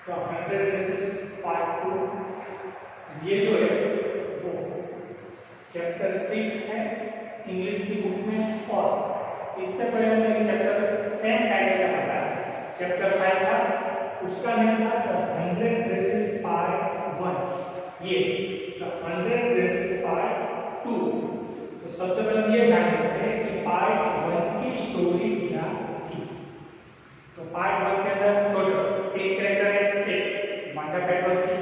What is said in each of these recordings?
तो 100 dresses part 2 ये जो है वो चैप्टर 6 है इंग्लिश की बुक में। और इससे पहले हमने चैप्टर सेम टाइटल का पढ़ा, चैप्टर 5 था, उसका नेम था द 100 ड्रेसेस पार्ट 1। ये द 100 ड्रेसेस पार्ट 2। तो सबसे पहले हम ये जान लेते हैं कि पार्ट 1 की स्टोरी क्या थी। तो पार्ट 1 के अंदर टोटल एक कैरेक्टर है, एक वांडा पेट्रोस की,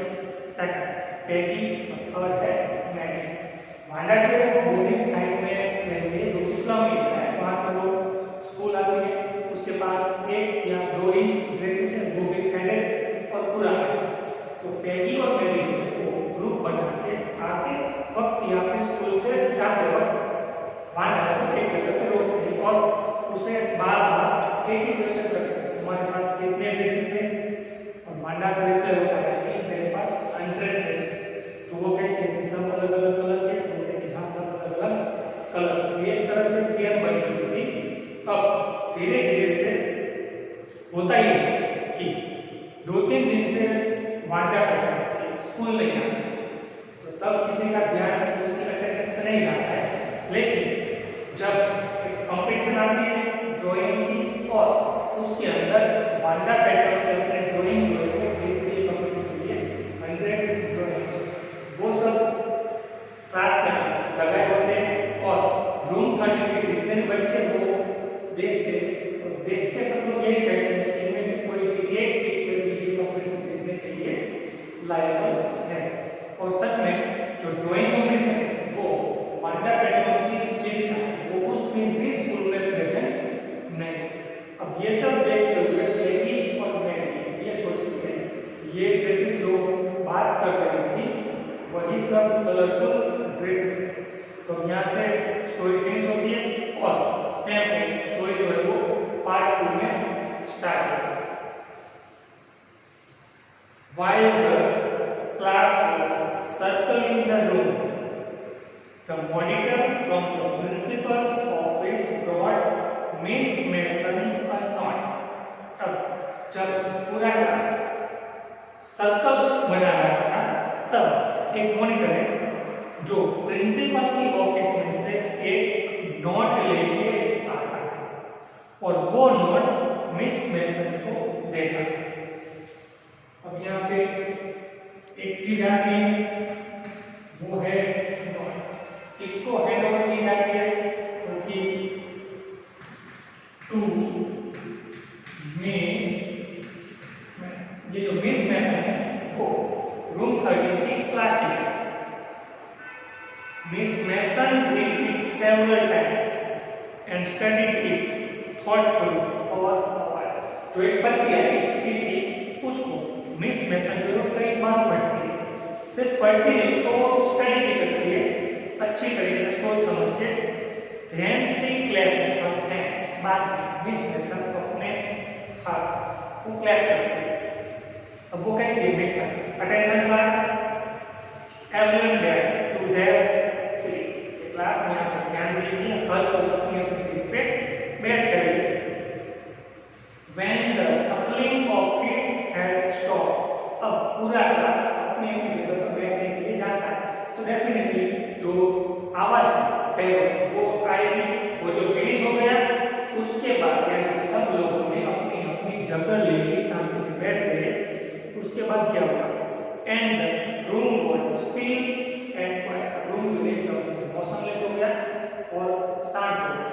सेकंड पैगी और थर्ड है मैगी। वांडा जो है वो बोर्डिंग साइड में रहती है, जो इस्लामी है, वहां से वो स्कूल आती है। उसके पास एक या दो ही ड्रेसेस है, वो भी फैडेड और पुराने। तो पैगी और मैगी वो ग्रुप बना के आते वक्त यहाँ पे स्कूल से जाते वक्त वांडा को एक जगह पे रोकते हैं और उसे बार बार एक ही क्वेश्चन करते हैं, तुम्हारे पास कितने ड्रेसेस हैं? और वांडा का रिप्लाई होता है कि मेरे पास 100 ड्रेसेस। तो वो कहते हैं कि सब अलग अलग कलर के, तो बोलते हैं कि हाँ सब अलग अलग कलर। ये एक तरह से गेम बन चुकी थी। अब धीरे धीरे से होता ही कि 2-3 दिन से वांडा स्कूल नहीं आती, तो तब किसी का ध्यान उसकी अटेंडेंस पे नहीं जाता है। लेकिन जब कंपटीशन आती है ड्राइंग की और उसके अंदर वांडा पेट्रोस ने अपने ड्राइंग जो है भेज दिए कंपटीशन के लिए 100 ड्राइंग्स। वो सब क्लास में लगाए होते हैं और रूम 30 के जितने भी बच्चे वो देखते हैं, और देख के सब लोग यही कहते हैं कि इनमें से कोई भी एक पिक्चर वीडियो कंपटीशन देखने के लिए लायबल है। और सच में जो ड्राइंग कंपटीशन है वो वांडा पेट्रोस की जीत था, वो उस दिन भी स्कूल में प्रेजेंट नहीं। अब ये सब देखते हुए पैगी और मैगी ये सोचती है ये ड्रेसेस जो बात कर रही थी वही सब कलरफुल ड्रेसेस है। तो यहाँ से स्टोरी फिनिश होती है और सेम स्टोरी जो है वो पार्ट 2 में स्टार्ट होती है। While the class was circling the room, the monitor from the principal's office brought Miss Mason a note। अब जब पूरा क्लास सर्कल बना रहा था तब एक मॉनिटर है जो प्रिंसिपल की ऑफिस में से एक नोट लेके आता है और वो नोट मिस मेसन को देता है। अब यहाँ पे एक चीज आती है वो है नोट। किसको हैंड ओवर की जाती है? क्योंकि टू मिस, ये जो मिस मेसन है वो रूम 30 की class teacher. Miss mason read it several times and studied it thoughtfully for a while। जो एक बच्ची है चिट्ठी उसको मिस मेसन जो कई बार पढ़ती है, सिर्फ पढ़ती नहीं उसको स्टडी भी करती है अच्छी तरीके से सोच समझ के। then she clapped her hands। बाद में मिस मेसन को अपने हाथ को क्लैप करती है। अब वो कहती है Miss Mason attention class, everyone back to their seat. Class में आप ध्यान दीजिए, हर कोई अपनी अपनी सीट पे बैठ जाइए। when the shuffling of feet had stopped। अब पूरा क्लास अपनी अपनी जगह पर बैठने के लिए जाता है, तो डेफिनेटली जो आवाज है वो आएगी। वो जो फिनिश हो गया उसके बाद यानी कि सब लोगों ने अपनी अपनी जगह ले ली, शांति से बैठ गए। उसके बाद क्या हुआ? And room was still and quite. Room जो एकदम से मोशनलेस हो गया और शांत हो गया।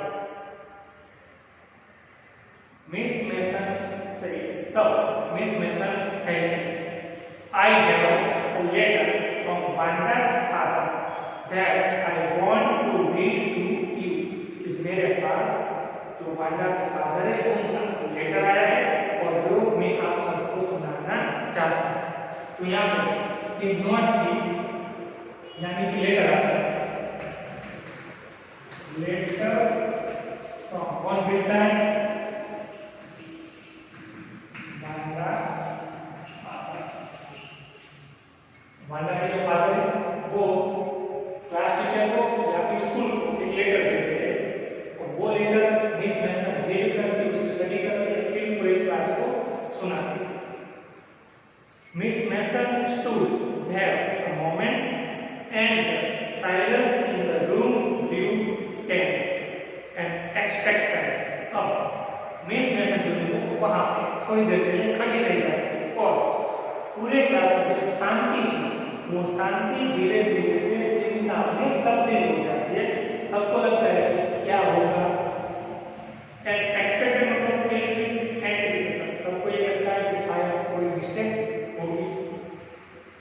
मिस मेसन से तब मिस मेसन कहती I have a letter from Wanda's father that I want to read to you। कि मेरे पास जो वांडा के फादर है उनका लेटर आया है और वो मैं आप सबको सुनाना चाहता हूँ। तो यहाँ पे एक नोट की यानी कि लेटर आता है, लेटर फ्रॉम कौन भेजता है? वांडा के जो फादर है वो क्लास टीचर को या फिर स्कूल को एक लेटर देते हैं और वो लेटर मिस मेसन रीड करके उसे स्टडी करके फिर पूरे क्लास को सुनाती है। Miss Mason stood there a moment, and the silence in the room grew tense and expectant. अब मिस मैसन जो है वहाँ पे थोड़ी देर के लिए खड़ी रह जाती है और पूरे क्लास में शांति थी। वो शांति धीरे धीरे से चिंता में तब्दील हो जाती है। सबको लगता है कि क्या होगा। एंड एक्सपेक्टेड मतलब फीलिंग एंटिसिपेशन, सबको ये लगता है कि शायद कोई मिस्टेक होगी।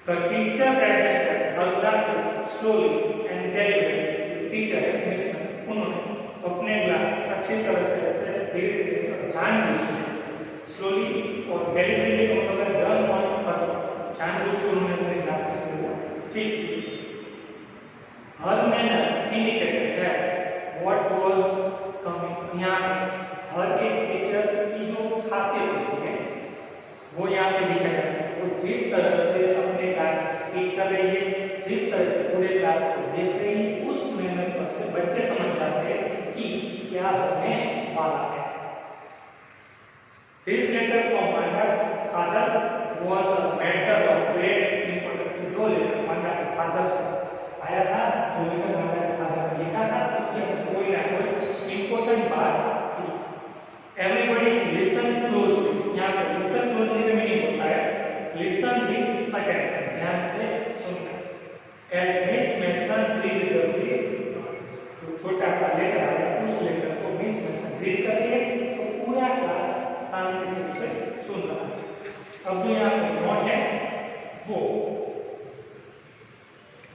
The teacher adjusted her glasses slowly and deliberately. Teacher miss उन्होंने अपने ग्लास अच्छी तरह से ऐसे धीरे धीरे से जानबूझकर स्लोली और डेलिबरेटली मतलब डर मान पर जानबूझकर उन्होंने अपने ग्लासेस को ठीक किया। Her manner indicated that what was coming. यहाँ हर एक टीचर की जो खासियत होती है वो यहाँ पे दिखाई जाती है। वो जिस तरह से अपने क्लासेस ठीक कर रही है, जिस तरह से पूरे क्लास को देख रही है, उस मेहनत पर से बच्चे समझ जाते हैं कि क्या होने वाला है। This letter from Manda's father was a matter of great importance. जो लेटर मांडा के फादर से आया था, जो लेटर मांडा के फादर ने लिखा था, उसमें कोई ना कोई इम्पोर्टेंट बात थी। Everybody listen closely. यहाँ पे listen closely में मीनिंग होता है listen with attention, ध्यान से सुनना। As Miss Mason read the letter, तो छोटा सा लेटर आया, उस लेटर को मिस मैसन रीड कर रही है तो पूरा क्लास शांति से उसे सुन रहा है। अब जो यहाँ पे नोट है वो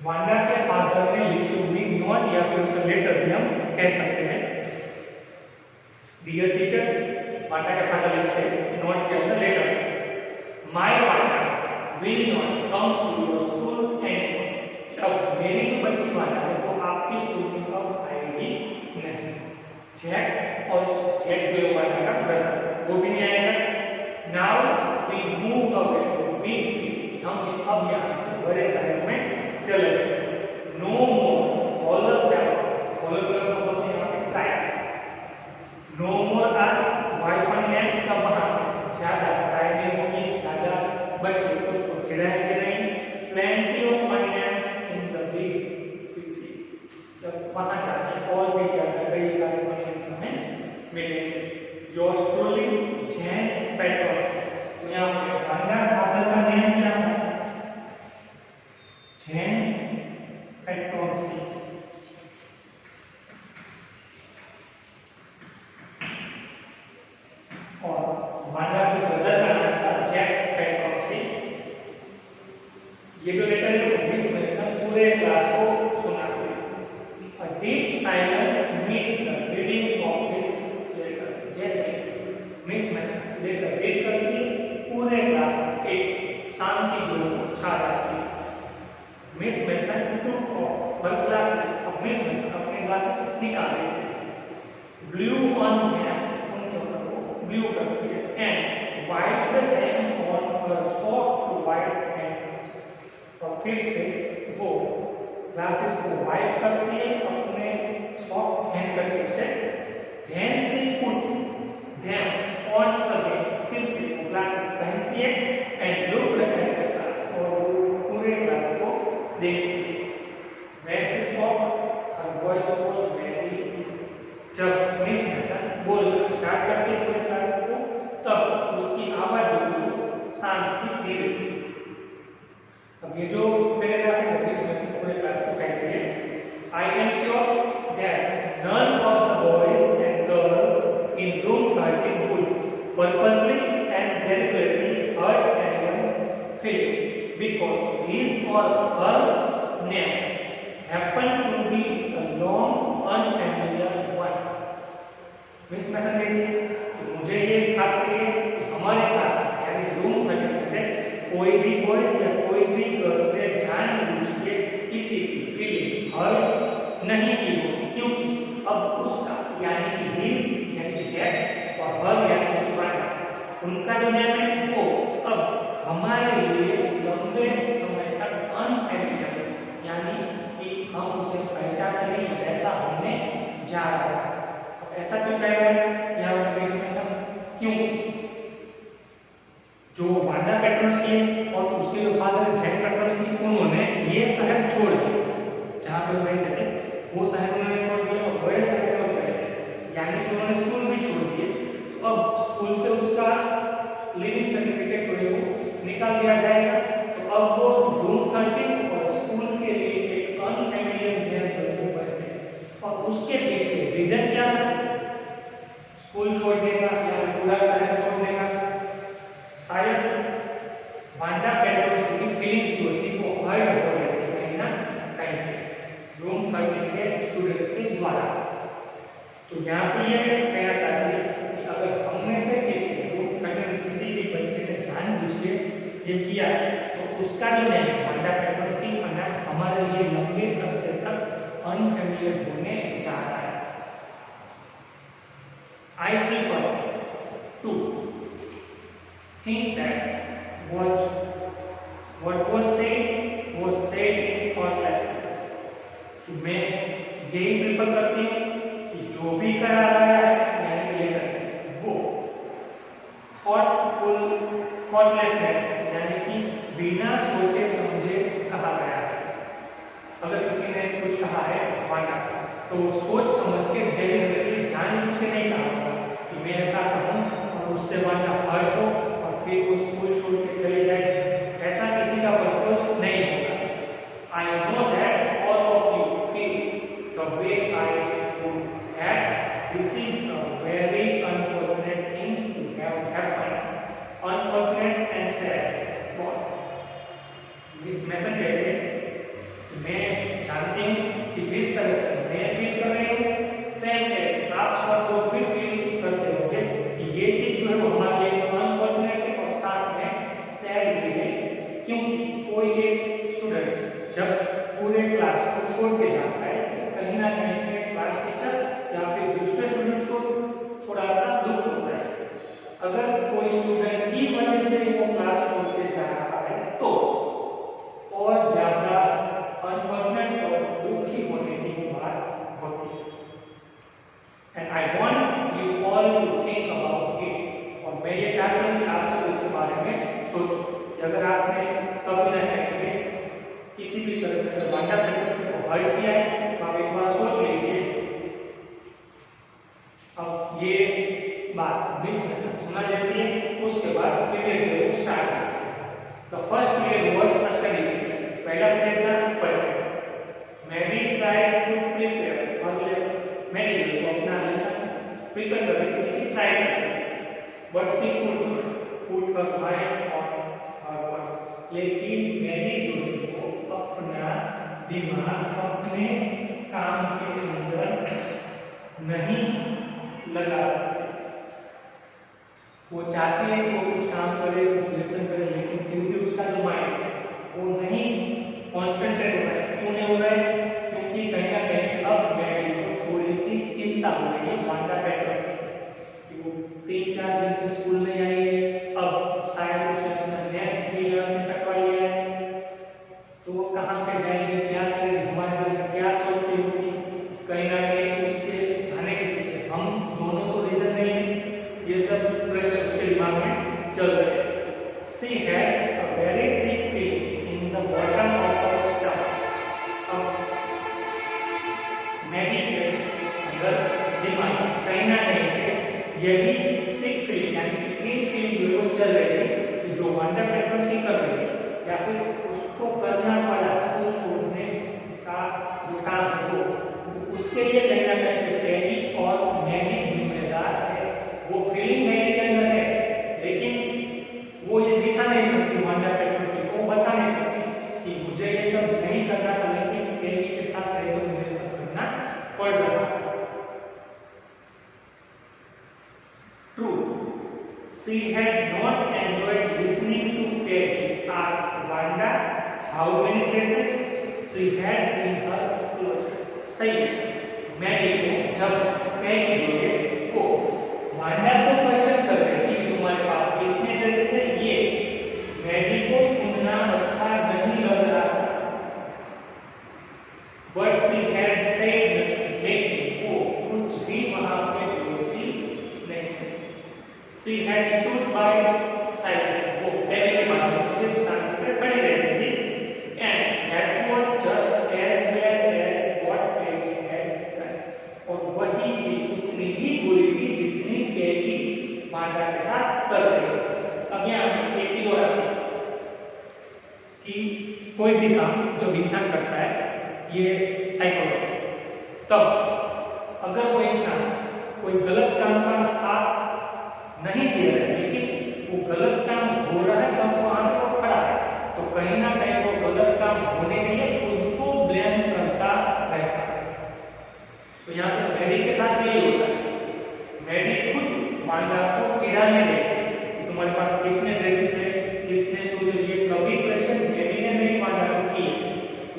वांडा के फादर ने लिखी हुई नोट या फिर उसे लेटर भी हम कह सकते हैं। डियर टीचर, वांडा के फादर लिखते हैं नोट के अंदर letter, my Wanda will not come to your school anymore. अब मेरी जो बच्ची वांडा है वो आपकी स्कूल में अब आएगी नहीं। जैक और जैक जो है वांडा का ब्रदर वो भी नहीं आएगा। Now we move away to big city, हम अब यहाँ से बड़े शहर में चले गए। No more holler travel, holler travel मतलब यहाँ पे trial. No more ask why fun end, कब वहाँ ज्यादा ट्रायल नहीं होगी, ज्यादा बच्चे उसको चिढ़ाएंगे नहीं। Plenty of finance in the big city, जब वहाँ जाके और भी ज्यादा कई सारे फाइनेंस हमें मिलेंगे। योर्स ट्रूली जैन पेट्रोस, तो यहाँ पे वांडा फादर का नेम क्या है? जैन पेट्रोस्की। और वांडा के ब्रदर का नाम था जैक पेट्रोस्की। ये जो लेटर है वो मिस मैसन पूरे क्लास को सुनाती है। A deep silence met the reading of this letter. जैसे मिस मैसन लेटर रीड करती है पूरे क्लास में एक शांति जो छा जाती है। Miss Mason took off her glasses, अब मिस मैसन अपने ग्लासेस निकाले, ब्लू ऑन them, उनके ऊपर वो ब्लू करती है, and wiped them on her soft white hand, और फिर से वो ग्लासेस को वाइप करती है अपने सॉफ्ट हैंडकरचीफ से। Then she put them on again, फिर से वो ग्लासेस पहनती है and looked at the class, और पूरे क्लास को देखती है। When she spoke her voice was very, जब मिस मैसन बोलना स्टार्ट करती है पूरे क्लास को तब उसकी आवाज बिल्कुल शांत थी, धीरे। अब ये जो पैराग्राफ है मिस मैसन पूरे क्लास को कहती है, I am sure that none of the boys and girls in room 13 would purposely and deliberately hurt anyone's feeling because his or her name happened to be a long unfamiliar one. Miss Mason कहती है कि मुझे ये खातिर है कि हमारे class यानी रूम 13 से कोई भी बॉयज या कोई भी गर्ल्स ने जानबूझ के किसी की फीलिंग हर्ट नहीं की हो, क्योंकि अब उसका यानी कि हिज यानी कि जैक और हर यानी कि वांडा, उनका जो नेम है वो अब हमारे लिए लंबे समय तक अनफैमिलियर, यानी कि हम उसे पहचानते नहीं, ऐसा होने जा रहा है। अब ऐसा क्यों कह रहा है यहाँ मिस मैसन? क्यों? जो वांडा पेट्रोस्की और उसके जो फादर जैक पेट्रोस्की, उन्होंने ये शहर छोड़ दिया, जहाँ पे वो रहते थे वो शहर उन्होंने छोड़ दिया और बड़े शहर में चले गए, यानी कि उन्होंने स्कूल भी छोड़ दिए। तो अब स्कूल से उसका लिविंग सर्टिफिकेट जो है वो निकाल दिया जाएगा। तो अब वो रूम 13 और स्कूल के लिए एक अनफैमिलियर नेम जो है वो बनते हैं। और उसके पीछे रीजन क्या है, स्कूल छोड़ने का या पूरा शहर छोड़ने का, शायद वांडा पेट्रोस्की की फीलिंग्स जो थी वो हर्ट हो रही थी कहीं ना कहीं पे रूम 13 के स्टूडेंट्स के द्वारा। तो यहाँ पे ये कहना चाहती है कि अगर हम में से किसी भी बच्चे ने जानबूझ के ये किया है तो उसका जो नेम वांडा पेट्रोस्की हमारे लिए लंबे अरसे तक अनफैमिलियर होने जा रहा है। I prefer to think that what was said in thoughtlessness। मैं यही प्रेफर करती हूँ कि जो भी करा गया है यानी लेकर वो थॉटलेसनेस यानी कि बिना सोचे समझे कहा गया है। अगर किसी ने कुछ कहा है वांडा तो सोच समझ के डेलिबरेटली जानबूझ के नहीं कहा होगा कि मैं ऐसा कहूँ और उससे वांडा हर्ट हो और फिर वो स्कूल छोड़ के चले जाए, ऐसा किसी का पर्पस नहीं होगा। I know that all of you feel the way I would have, this is a very unfortunate thing to have happened, unfortunate and sad but इस मैसेज है मैं जानती हूँ कि जिस तरह से मैं फील कर रही हूँ सेम एज आप सब लोग भी फील करते होंगे कि ये चीज जो है वो हमारे लिए अनफॉर्चुनेट है और साथ में सैड भी है, क्योंकि कोई एक स्टूडेंट जब पूरे क्लास को छोड़ के जाता है तो कहीं ना कहीं क्लास टीचर या फिर दूसरे स्टूडेंट्स को थोड़ा सा दुख होता है। अगर कोई स्टूडेंट की वजह से वो क्लास छोड़ के जा रहा है तो और ज्यादा अनफॉर्चुनेट और दुखी होने की बात होती है। And I want you all to think about it, और मैं ये चाहता हूँ कि आप सब इसके बारे में सोचो कि अगर आपने कभी ना कहीं किसी भी तरह से वांडा पेट्रोस्की को हर्ट किया है तो आप एक बार सोच लीजिए। अब ये बात मिस सुना देती है, उसके बाद पीरियड स्टार्ट होता है। तो फर्स्ट पीरियड वाज स्टडी, पहला पीरियड था पढ़ाई। Maddie tried to prepare for lessons, Maddie ने तो अपना लेसन प्रिपेयर करने के लिए ट्राई किया, but she put her mind on her work, लेकिन मैडी जो है वो अपना दिमाग अपने काम के अंदर नहीं लगा सकती। वो चाहती है कि वो कुछ काम करे, कुछ लेसन करे, लेकिन फिर भी उसका जो माइंड है वो नहीं कॉन्सेंट्रेट हो रहा है। क्यों नहीं हो रहा है? क्योंकि कहीं ना कहीं अब मैडी को थोड़ी सी चिंता हो रही है वांडा पेट्रोस्की कि वो 3-4 दिन से स्कूल नहीं आई है, अब शायद उसने अपना नेट भी यहाँ से कटवा लिया है, तो वो कहाँ पे जाएगी, क्या करेगी, हमारे बारे में क्या सोचती होगी। कहीं ना कहीं उसके जाने के पीछे हम दोनों को रीजन नहीं है, ये सब प्रेशर उसके दिमाग में चल रहे हैं। She had a very sick feeling in the bottom of her stomach। अब मैडी के अंदर दिमाग कहीं ना कहीं यही सिक फीलिंग यानी कि फील फीलिंग जो चल रही है जो वांडा पेट्रोस्की कर रही है या फिर उसको करना पड़ा स्कूल छोड़ने का जो काम है वो उसके लिए कहीं ना कहीं टेडी और मैडी जिम्मेदार है। वो फीलिंग मैडी के अंदर है, लेकिन वो ये दिखा नहीं सकती वांडा पेट्रोस्की को, बता नहीं सकती कि मुझे ये सब नहीं करना था, लेकिन टेडी के साथ रहे तो मुझे सब करना पड़ रहा है। True, she had not enjoyed listening to Teddy ask Wanda how many places she had in her closet। सही है, मैडी को जब टेडी जो है वो वांडा को क्वेश्चन कर रही थी कि तुम्हारे पास कितने ड्रेसेस है, ये मैडी को सुनना अच्छा नहीं लग रहा था। बट शी हैड सेड, लेकिन वो कुछ भी वहां पे बोलती नहीं। She had stood by side, वो कि कोई भी काम जो इंसान करता है ये साइकोलॉजी। तब अगर वो इंसान कोई गलत काम का साथ नहीं दे रहा है लेकिन वो गलत काम हो रहा है तब वहां पे वो खड़ा है, तो कहीं ना कहीं वो गलत काम होने के लिए खुद को ब्लेम करता रहता है। तो यहाँ पे मैडी के साथ यही होता है, मैडी खुद वांडा को चिढ़ाने लगती है, तुम्हारे पास कितने ड्रेसेस है, कितने शूज है, ये कभी क्वेश्चन मैडी ने नहीं वांडा को किए।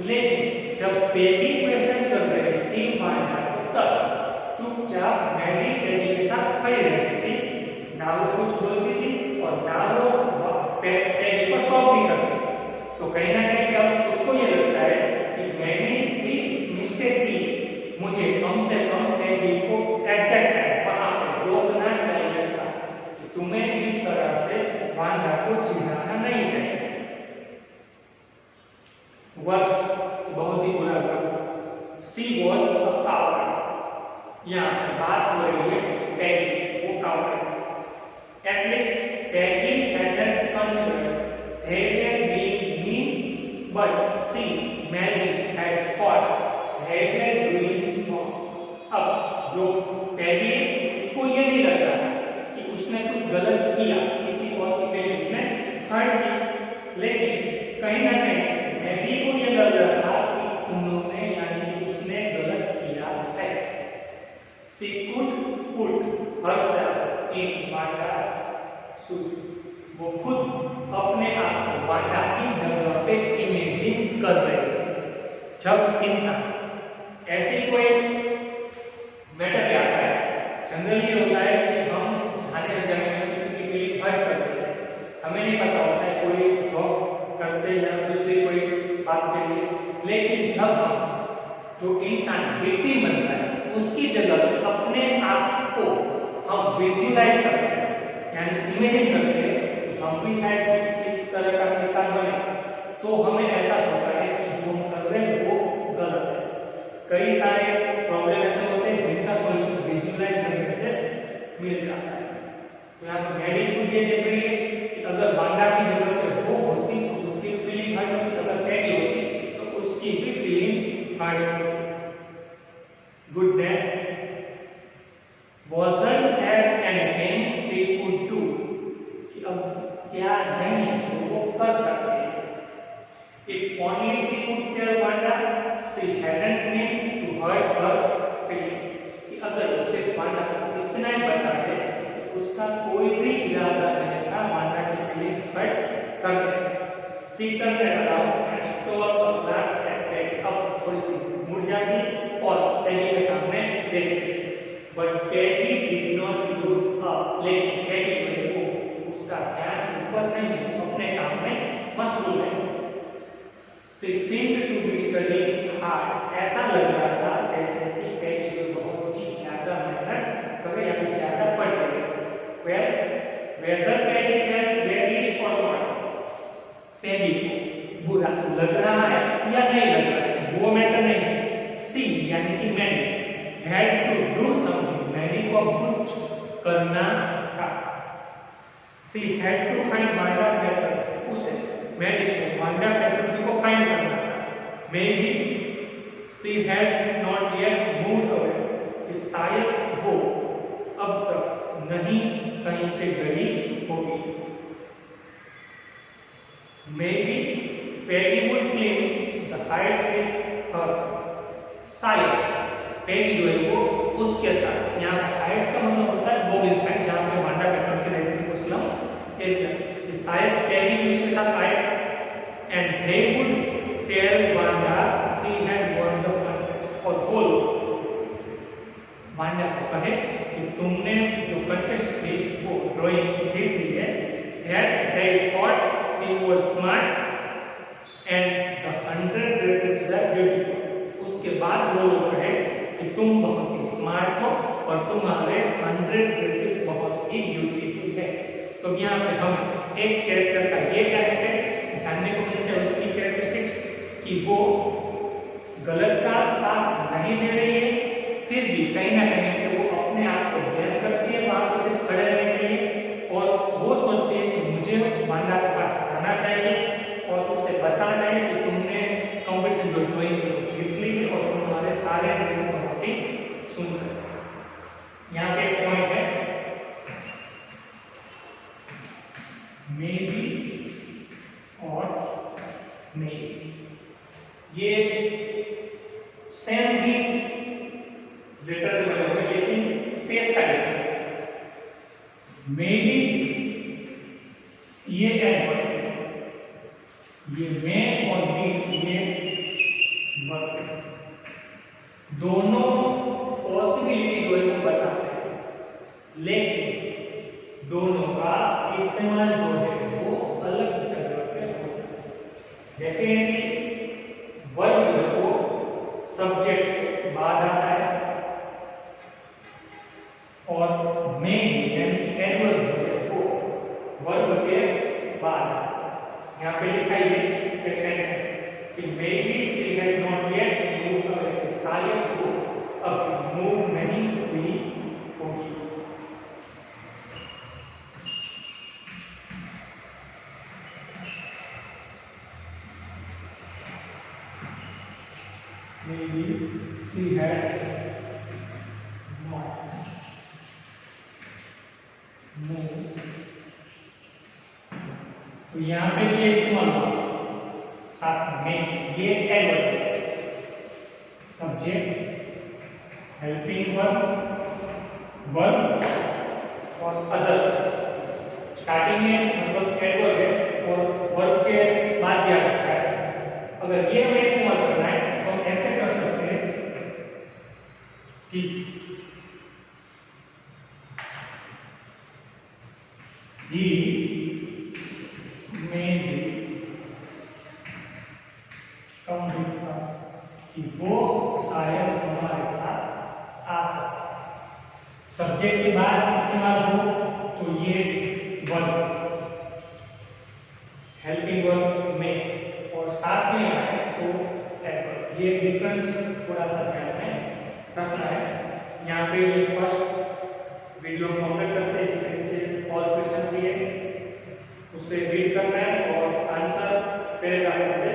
लेकिन जब पेगी क्वेश्चन कर रहे थी वांडा को तब चुपचाप मैडी पेगी के साथ खड़ी रहती थी, ना वो कुछ बोलती थी और ना वो पेगी को स्टॉप भी करती। तो कहीं ना कहीं अब उसको ये लगता है कि मैंने भी मिस्टेक की, मुझे कम से कम पेगी को एट दैट टाइम वहां पे रोकना चाहिए था कि तुम्हें इस तरह से वांडा को चिढ़ाना नहीं चाहिए। वर्ष बहुत ही बुरा था। सी वॉज अ कावर्ड। यहाँ बात हो रही है पैगी, वो coward. At least Peggy hadn't considered they were being mean, but she, Mary, had thought they were doing wrong. अब जो पैगी है उसको ये नहीं लगता कि उसने कुछ गलत किया, किसी और की फीलिंग उसने हर्ट की, लेकिन कहीं ना कहीं मैगी को ये लग रहा था कि उन्होंने यानी कि उसने गलत किया है। She could put herself in Wanda's shoes. वो खुद अपने आप को वांडा की जगह पे इमेजिन कर रहे थे। जब इंसान ऐसे कोई मैटर पे आता है, जनरली होता है कि हम जाने अनजाने में किसी की फीलिंग हर्ट कर देते हैं, हमें नहीं पता होता है कोई जॉब करते या दूसरी कोई बात के लिए, लेकिन जब हम जो इंसान विक्टिम बनता है उसकी जगह अपने आप को हम विजुअलाइज करते हैं, यानी इमेजिन करते हैं हम भी शायद इस तरह का शिकार बने, तो हमें ऐसा होता है कि जो हम कर रहे हैं वो गलत है। कई सारे प्रॉब्लम ऐसे होते हैं जिनका सॉल्यूशन विजुअलाइज करने से मिल जाता है। तो यहाँ पर मैडी खुद ये देख रही है कि अगर वांडा की जगह पे वो होती तो उसकी फीलिंग हर्ट होती, अगर पैगी होती तो उसकी भी फीलिंग हर्ट होती। Goodness wasn't there anything she could do, कि अब क्या नहीं जो वो कर सकते हैं। If only she could tell Wanda she hadn't meant to hurt her feelings, कि अगर उसे वांडा को इतना ही बता दे कि उसका कोई भी इरादा नहीं था वांडा की फीलिंग हर्ट करने। She turned around and stole a glance at Peggy. अब थोड़ी सी मुड़ जाती और पैगी के सामने देखती, but Peggy did not look up, लेकिन पैगी को उसका ध्यान ऊपर नहीं, अपने काम में मशगूल है। She seemed to be studying hard. ऐसा लग रहा था जैसे कि पैगी को बहुत ही ज्यादा मेहनत कर रही है, या ज्यादा पढ़ रही है। Whether Peggy felt badly or not, पैगी को बुरा लग रहा है या नहीं लग रहा है वो मैटर नहीं है। She यानी कि Maddie had to do something, Maddie को कुछ करना था। She had to find Wanda better, उसे मैडी को वांडा पेट्रोची को फाइंड करना था। Maybe she had not yet moved away, कि शायद वो अब तक नहीं कहीं पे गई होगी। Maybe Peggy would clean the heights with her, शायद पैगी जो है वो उसके साथ, यहाँ पे हाइट्स का मतलब होता है बोविल्स साइड जहाँ पे वांडा पेट्रोल के रहते हैं स्लम एरिया, शायद पैगी उसके साथ आए and they would tell Wanda she had won the contest, और बोल वांडा को कहे कि तुमने जो कंटेस्ट थी वो ड्राइंग की जीत ली है। that they thought she was smart and the 100 dresses were beautiful, उसके बाद वो लोग कहे कि तुम बहुत ही स्मार्ट हो और तुम्हारे 100 ड्रेसेस बहुत ही ब्यूटीफुल है। तो यहाँ पे हम एक कैरेक्टर का ये एस्पेक्ट जानने को मिलता है, उसकी कैरेक्टरिस्टिक्स कि वो गलत का साथ नहीं दे रही है, फिर भी कहीं ना कहीं वो अपने आप को ब्लेम करती है वहां पे से खड़े रहने के लिए, और वो सोचती है कि मुझे वांडा के पास जाना चाहिए और उससे बताना है कि तुमने कंपटीशन जो ज्वाइन किया जीत ली और तुम्हारे सारे एडमिशन प्रॉपर्टी सुनकर। यहाँ पे एक पॉइंट है मे बी और मे, ये सेम ही लेटर से बने हुए लेकिन स्पेस का डिफरेंस है। मे बी ये एडवर्ब, ये मे और बी ये वर्ब, दोनों पॉसिबिलिटी जो है वो बताते हैं, लेकिन दोनों का इस्तेमाल जो है वो अलग जगह पे होता है। डेफिनेटली वर्ब जो है वो सब्जेक्ट के बाद आता है और मे यानी कि एडवर्ब जो है वो वर्ब के बाद। यहाँ पे लिखा है एक सेंटेंस कि may be she has not yet moved away, शायद वो अब मूव नहीं हुई होगी। Maybe she had not moved। तो यहाँ पे ये इस्तेमाल हुआ साथ में, ये एडवर्ब, सब्जेक्ट, हेल्पिंग वर्ब और अदर। स्टार्टिंग में मतलब एडवर्ब है और वर्ब के बाद क्या सकता है। अगर ये हमें इस्तेमाल करना है तो हम ऐसे कर सकते हैं कि he may come with us, कि वो शायद हमारे साथ आ सकता है। सब्जेक्ट के बाद इस्तेमाल हो तो ये वर्ब, हेल्पिंग वर्ब में, और साथ में आए तो एडवर्ब। ये डिफरेंस थोड़ा सा ध्यान में रखना है। यहाँ पे ये फर्स्ट वीडियो कंप्लीट करते हैं, इसके नीचे फॉलो क्वेश्चन दिए, उसे रीड करना है और आंसर पैराग्राफ से